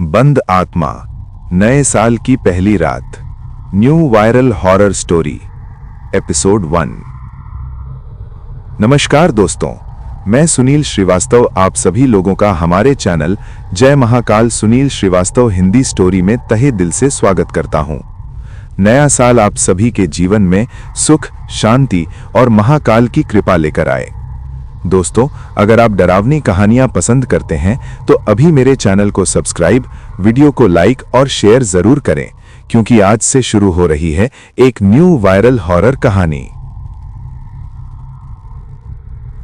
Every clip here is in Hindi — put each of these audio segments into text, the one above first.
बंद आत्मा, नए साल की पहली रात, new viral horror story, episode 1। नमस्कार दोस्तों, मैं सुनील श्रीवास्तव आप सभी लोगों का हमारे चैनल जय महाकाल सुनील श्रीवास्तव हिंदी स्टोरी में तहे दिल से स्वागत करता हूं। नया साल आप सभी के जीवन में सुख, शांति और महाकाल की कृपा लेकर आए। दोस्तों, अगर आप डरावनी कहानियां पसंद करते हैं तो अभी मेरे चैनल को सब्सक्राइब, वीडियो को लाइक और शेयर जरूर करें, क्योंकि आज से शुरू हो रही है एक न्यू वायरल हॉरर कहानी।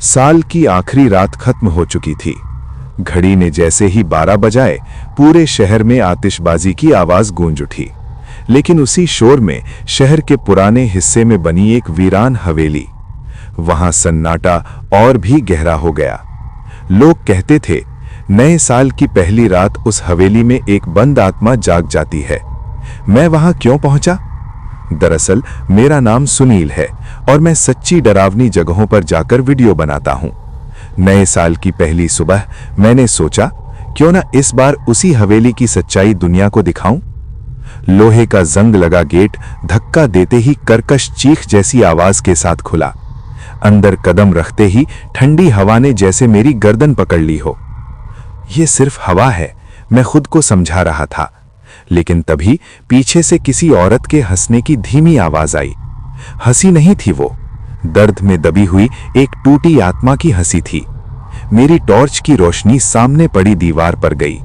साल की आखिरी रात खत्म हो चुकी थी। घड़ी ने जैसे ही 12 बजाए, पूरे शहर में आतिशबाजी की आवाज गूंज उठी। लेकिन उसी शोर में शहर के पुराने हिस्से में बनी एक वीरान हवेली, वहां सन्नाटा और भी गहरा हो गया। लोग कहते थे, नए साल की पहली रात उस हवेली में एक बंद आत्मा जाग जाती है। मैं वहां क्यों पहुंचा? दरअसल मेरा नाम सुनील है और मैं सच्ची डरावनी जगहों पर जाकर वीडियो बनाता हूं। नए साल की पहली सुबह मैंने सोचा, क्यों ना इस बार उसी हवेली की सच्चाई दुनिया को दिखाऊं। लोहे का जंग लगा गेट धक्का देते ही कर्कश चीख जैसी आवाज के साथ खुला। अंदर कदम रखते ही ठंडी हवा ने जैसे मेरी गर्दन पकड़ ली हो। यह सिर्फ हवा है, मैं खुद को समझा रहा था। लेकिन तभी पीछे से किसी औरत के हंसने की धीमी आवाज आई। हंसी नहीं थी वो, दर्द में दबी हुई एक टूटी आत्मा की हंसी थी। मेरी टॉर्च की रोशनी सामने पड़ी दीवार पर गई।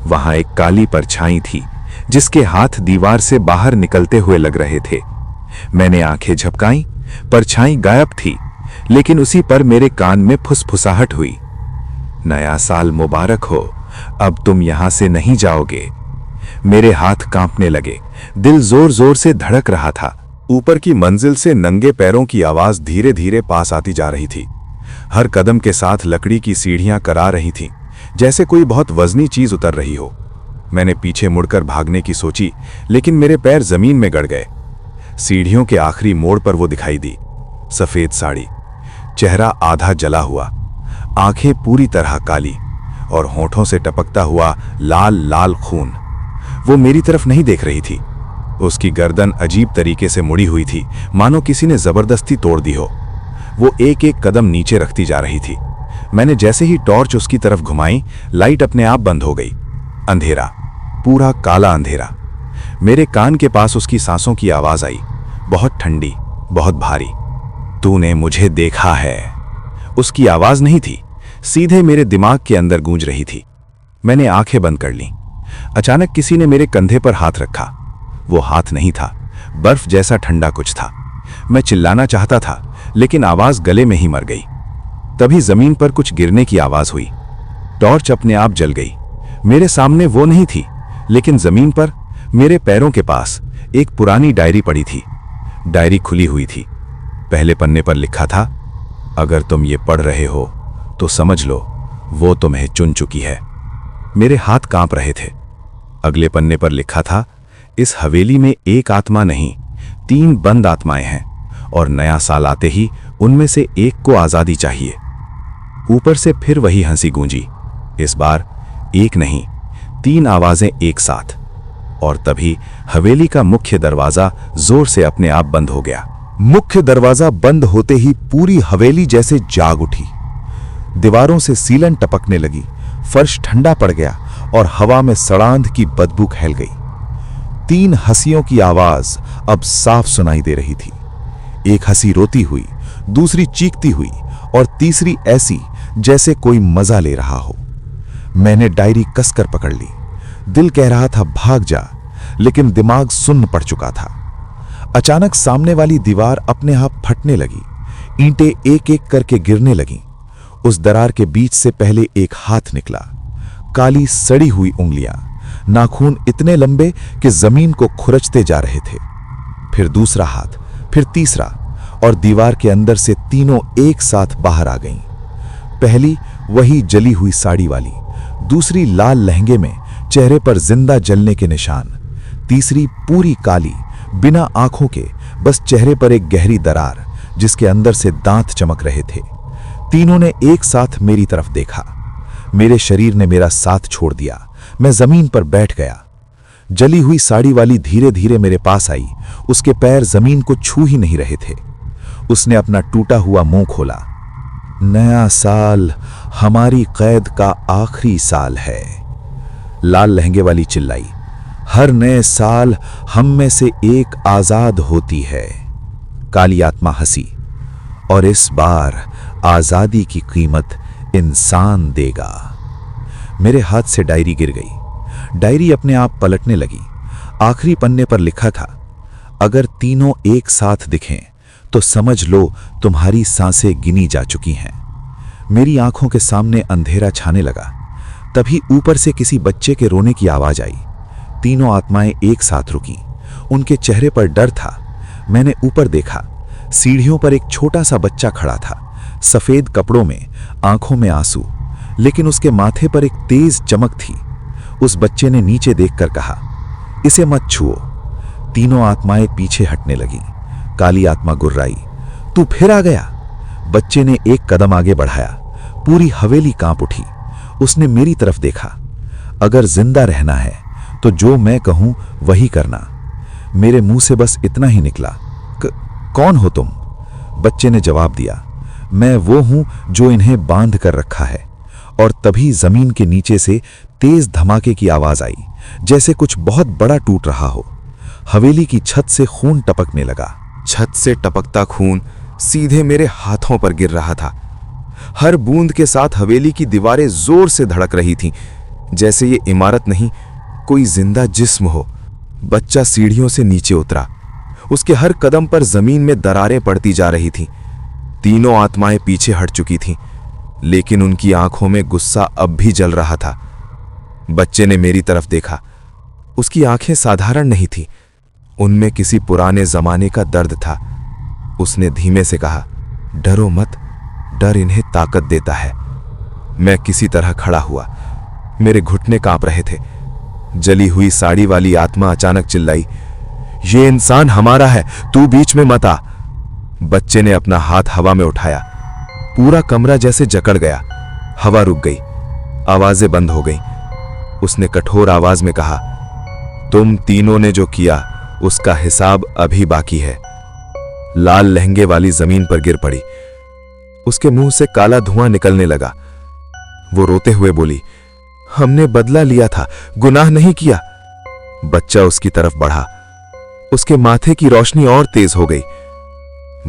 वहां एक काली परछाई थी, जिसके हाथ दीवार से बाहर निकलते हुए लग रहे थे। मैंने आंखें झपकाईं, परछाई गायब थी, लेकिन उसी पर मेरे कान में फुसफुसाहट हुई। नया साल मुबारक हो, अब तुम यहां से नहीं जाओगे। मेरे हाथ कांपने लगे, दिल जोर जोर से धड़क रहा था। ऊपर की मंजिल से नंगे पैरों की आवाज धीरे धीरे पास आती जा रही थी। हर कदम के साथ लकड़ी की सीढ़ियां करा रही थीं, जैसे कोई बहुत वजनी चीज उतर रही हो। मैंने पीछे मुड़कर भागने की सोची, लेकिन मेरे पैर जमीन में गड़ गए। सीढ़ियों के आखिरी मोड़ पर वो दिखाई दी। सफेद साड़ी, चेहरा आधा जला हुआ, आंखें पूरी तरह काली और होंठों से टपकता हुआ लाल लाल खून। वो मेरी तरफ नहीं देख रही थी। उसकी गर्दन अजीब तरीके से मुड़ी हुई थी, मानो किसी ने जबरदस्ती तोड़ दी हो। वो एक एक कदम नीचे रखती जा रही थी। मैंने जैसे ही टॉर्च उसकी तरफ घुमाई, लाइट अपने आप बंद हो गई। अंधेरा, पूरा काला अंधेरा। मेरे कान के पास उसकी सांसों की आवाज आई, बहुत ठंडी, बहुत भारी। तूने मुझे देखा है। उसकी आवाज नहीं थी, सीधे मेरे दिमाग के अंदर गूंज रही थी। मैंने आंखें बंद कर लीं। अचानक किसी ने मेरे कंधे पर हाथ रखा। वो हाथ नहीं था, बर्फ जैसा ठंडा कुछ था। मैं चिल्लाना चाहता था, लेकिन आवाज गले में ही मर गई। तभी जमीन पर कुछ गिरने की आवाज हुई। टॉर्च अपने आप जल गई। मेरे सामने वो नहीं थी, लेकिन जमीन पर मेरे पैरों के पास एक पुरानी डायरी पड़ी थी। डायरी खुली हुई थी। पहले पन्ने पर लिखा था, अगर तुम ये पढ़ रहे हो तो समझ लो वो तुम्हें चुन चुकी है। मेरे हाथ कांप रहे थे। अगले पन्ने पर लिखा था, इस हवेली में एक आत्मा नहीं, 3 बंद आत्माएं हैं और नया साल आते ही उनमें से एक को आजादी चाहिए। ऊपर से फिर वही हंसी गूंजी। इस बार एक नहीं, 3 आवाजें एक साथ। और तभी हवेली का मुख्य दरवाजा जोर से अपने आप बंद हो गया। मुख्य दरवाजा बंद होते ही पूरी हवेली जैसे जाग उठी। दीवारों से सीलन टपकने लगी, फर्श ठंडा पड़ गया और हवा में सड़ांध की बदबू फैल गई। 3 हंसियों की आवाज अब साफ सुनाई दे रही थी। एक हंसी रोती हुई, दूसरी चीखती हुई और तीसरी ऐसी जैसे कोई मजा ले रहा हो। मैंने डायरी कसकर पकड़ ली। दिल कह रहा था भाग जा, लेकिन दिमाग सुन्न पड़ चुका था। अचानक सामने वाली दीवार अपने आप फटने लगी। ईंटें एक एक करके गिरने लगीं। उस दरार के बीच से पहले एक हाथ निकला, काली सड़ी हुई उंगलियां, नाखून इतने लंबे कि जमीन को खुरचते जा रहे थे। फिर दूसरा हाथ, फिर तीसरा, और दीवार के अंदर से तीनों एक साथ बाहर आ गईं। पहली वही जली हुई साड़ी वाली, दूसरी लाल लहंगे में चेहरे पर जिंदा जलने के निशान, तीसरी पूरी काली, बिना आंखों के, बस चेहरे पर एक गहरी दरार जिसके अंदर से दांत चमक रहे थे। तीनों ने एक साथ मेरी तरफ देखा। मेरे शरीर ने मेरा साथ छोड़ दिया। मैं जमीन पर बैठ गया। जली हुई साड़ी वाली धीरे धीरे मेरे पास आई। उसके पैर जमीन को छू ही नहीं रहे थे। उसने अपना टूटा हुआ मुंह खोला। नया साल हमारी कैद का आखिरी साल है, लाल लहंगे वाली चिल्लाई। हर नए साल हम में से एक आजाद होती है। काली आत्मा हंसी। और इस बार आजादी की कीमत इंसान देगा। मेरे हाथ से डायरी गिर गई। डायरी अपने आप पलटने लगी। आखिरी पन्ने पर लिखा था, अगर तीनों एक साथ दिखें तो समझ लो तुम्हारी सांसें गिनी जा चुकी हैं। मेरी आंखों के सामने अंधेरा छाने लगा। तभी ऊपर से किसी बच्चे के रोने की आवाज आई। तीनों आत्माएं एक साथ रुकीं। उनके चेहरे पर डर था। मैंने ऊपर देखा। सीढ़ियों पर एक छोटा सा बच्चा खड़ा था, सफेद कपड़ों में, आंखों में आंसू, लेकिन उसके माथे पर एक तेज चमक थी। उस बच्चे ने नीचे देखकर कहा, इसे मत छुओ। तीनों आत्माएं पीछे हटने लगीं। काली आत्मा गुर्राई, तू फिर आ गया। बच्चे ने एक कदम आगे बढ़ाया। पूरी हवेली कांप उठी। उसने मेरी तरफ देखा। अगर जिंदा रहना है तो जो मैं कहूं वही करना। मेरे मुंह से बस इतना ही निकला, कौन हो तुम? बच्चे ने जवाब दिया, मैं वो हूं जो इन्हें बांध कर रखा है। और तभी जमीन के नीचे से तेज धमाके की आवाज आई, जैसे कुछ बहुत बड़ा टूट रहा हो। हवेली की छत से खून टपकने लगा। छत से टपकता खून सीधे मेरे हाथों पर गिर रहा था। हर बूंद के साथ हवेली की दीवारें जोर से धड़क रही थीं, जैसे ये इमारत नहीं, कोई जिंदा जिस्म हो। बच्चा सीढ़ियों से नीचे उतरा। उसके हर कदम पर जमीन में दरारें पड़ती जा रही थीं। तीनों आत्माएं पीछे हट चुकी थीं, लेकिन उनकी आंखों में गुस्सा अब भी जल रहा था। बच्चे ने मेरी तरफ देखा। उसकी आंखें साधारण नहीं थीं, उनमें किसी पुराने जमाने का दर्द था। उसने धीमे से कहा, डरो मत, डर इन्हें ताकत देता है। मैं किसी तरह खड़ा हुआ। मेरे घुटने कांप रहे थे। जली हुई साड़ी वाली आत्मा अचानक चिल्लाई, ये इंसान हमारा है, तू बीच में मत आ। बच्चे ने अपना हाथ हवा में उठाया। पूरा कमरा जैसे जकड़ गया। हवा रुक गई, आवाजें बंद हो गई। उसने कठोर आवाज में कहा, तुम तीनों ने जो किया उसका हिसाब अभी बाकी है। लाल लहंगे वाली जमीन पर गिर पड़ी। उसके मुंह से काला धुआं निकलने लगा। वो रोते हुए बोली, हमने बदला लिया था, गुनाह नहीं किया। बच्चा उसकी तरफ बढ़ा। उसके माथे की रोशनी और तेज हो गई।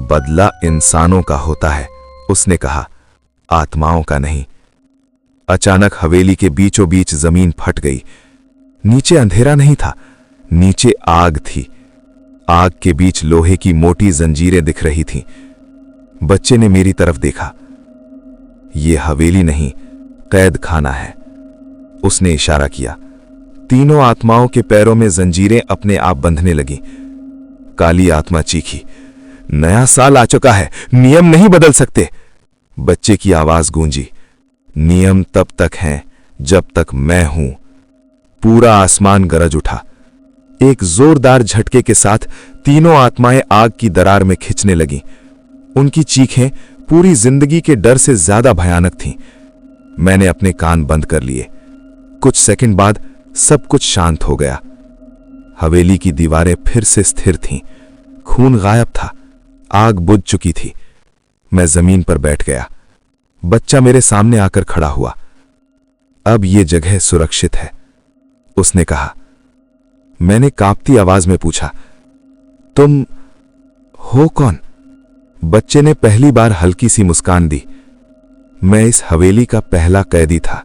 बदला इंसानों का होता है, उसने कहा, आत्माओं का नहीं। अचानक हवेली के बीचों बीच जमीन फट गई। नीचे अंधेरा नहीं था, नीचे आग थी। आग के बीच लोहे की मोटी जंजीरें दिख रही थीं। बच्चे ने मेरी तरफ देखा। यह हवेली नहीं, कैद खाना है, उसने इशारा किया। तीनों आत्माओं के पैरों में जंजीरें अपने आप बंधने लगी। काली आत्मा चीखी, नया साल आ चुका है, नियम नहीं बदल सकते। बच्चे की आवाज गूंजी, नियम तब तक हैं जब तक मैं हूं। पूरा आसमान गरज उठा। एक जोरदार झटके के साथ तीनों आत्माएं आग की दरार में खिंचने लगीं। उनकी चीखें पूरी जिंदगी के डर से ज्यादा भयानक थीं। मैंने अपने कान बंद कर लिए। कुछ सेकंड बाद सब कुछ शांत हो गया। हवेली की दीवारें फिर से स्थिर थीं। खून गायब था। आग बुझ चुकी थी। मैं जमीन पर बैठ गया। बच्चा मेरे सामने आकर खड़ा हुआ। अब यह जगह सुरक्षित है, उसने कहा। मैंने कांपती आवाज में पूछा, तुम हो कौन? बच्चे ने पहली बार हल्की सी मुस्कान दी। मैं इस हवेली का पहला कैदी था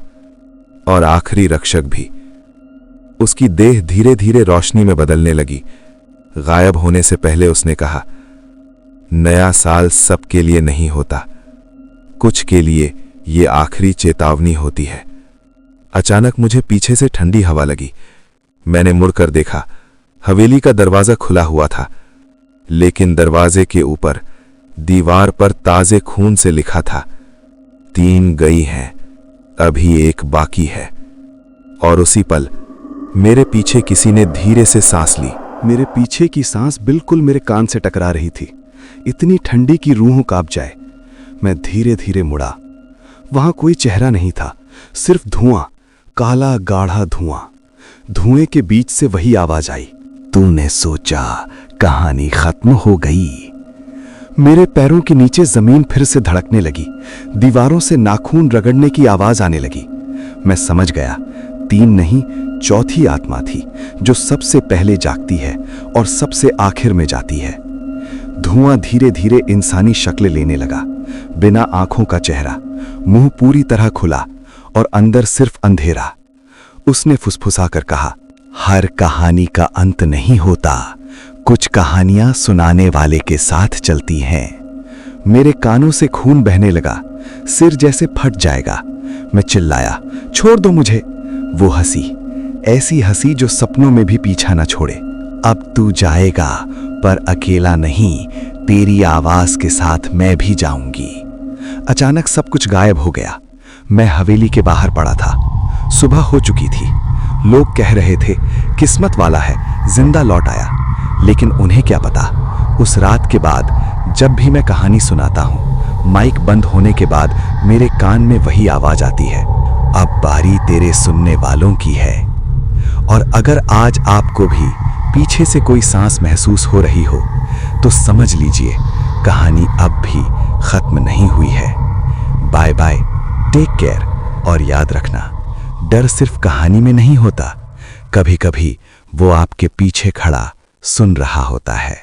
और आखिरी रक्षक भी। उसकी देह धीरे धीरे रोशनी में बदलने लगी। गायब होने से पहले उसने कहा, नया साल सबके लिए नहीं होता, कुछ के लिए ये आखिरी चेतावनी होती है। अचानक मुझे पीछे से ठंडी हवा लगी। मैंने मुड़कर देखा। हवेली का दरवाजा खुला हुआ था, लेकिन दरवाजे के ऊपर दीवार पर ताजे खून से लिखा था, 3 गई हैं, अभी एक बाकी है। और उसी पल मेरे पीछे किसी ने धीरे से सांस ली। मेरे पीछे की सांस बिल्कुल मेरे कान से टकरा रही थी, इतनी ठंडी की रूह कांप जाए। मैं धीरे धीरे मुड़ा। वहां कोई चेहरा नहीं था, सिर्फ धुआं, काला गाढ़ा धुआं। धुएं के बीच से वही आवाज आई, तूने सोचा कहानी खत्म हो गई। मेरे पैरों के नीचे जमीन फिर से धड़कने लगी। दीवारों से नाखून रगड़ने की आवाज आने लगी। मैं समझ गया, 3 नहीं, चौथी आत्मा थी जो सबसे पहले जागती है और सबसे आखिर में जाती है। धुआं धीरे धीरे इंसानी शक्ल लेने लगा। बिना आंखों का चेहरा, मुंह पूरी तरह खुला और अंदर सिर्फ अंधेरा। उसने फुसफुसाकर कहा, हर कहानी का अंत नहीं होता, कुछ कहानियां सुनाने वाले के साथ चलती हैं। मेरे कानों से खून बहने लगा, सिर जैसे फट जाएगा। मैं चिल्लाया, छोड़ दो मुझे। वो हंसी, ऐसी हंसी जो सपनों में भी पीछा न छोड़े। अब तू जाएगा, पर अकेला नहीं, तेरी आवाज के साथ मैं भी जाऊंगी। अचानक सब कुछ गायब हो गया। मैं हवेली के बाहर पड़ा था। सुबह हो चुकी थी। लोग कह रहे थे, किस्मत वाला है, जिंदा लौट आया। लेकिन उन्हें क्या पता, उस रात के बाद जब भी मैं कहानी सुनाता हूं, माइक बंद होने के बाद मेरे कान में वही आवाज आती है, अब बारी तेरे सुनने वालों की है। और अगर आज आपको भी पीछे से कोई सांस महसूस हो रही हो, तो समझ लीजिए कहानी अब भी खत्म नहीं हुई है। बाय बाय, टेक केयर, और याद रखना, डर सिर्फ कहानी में नहीं होता, कभी कभी वो आपके पीछे खड़ा सुन रहा होता है।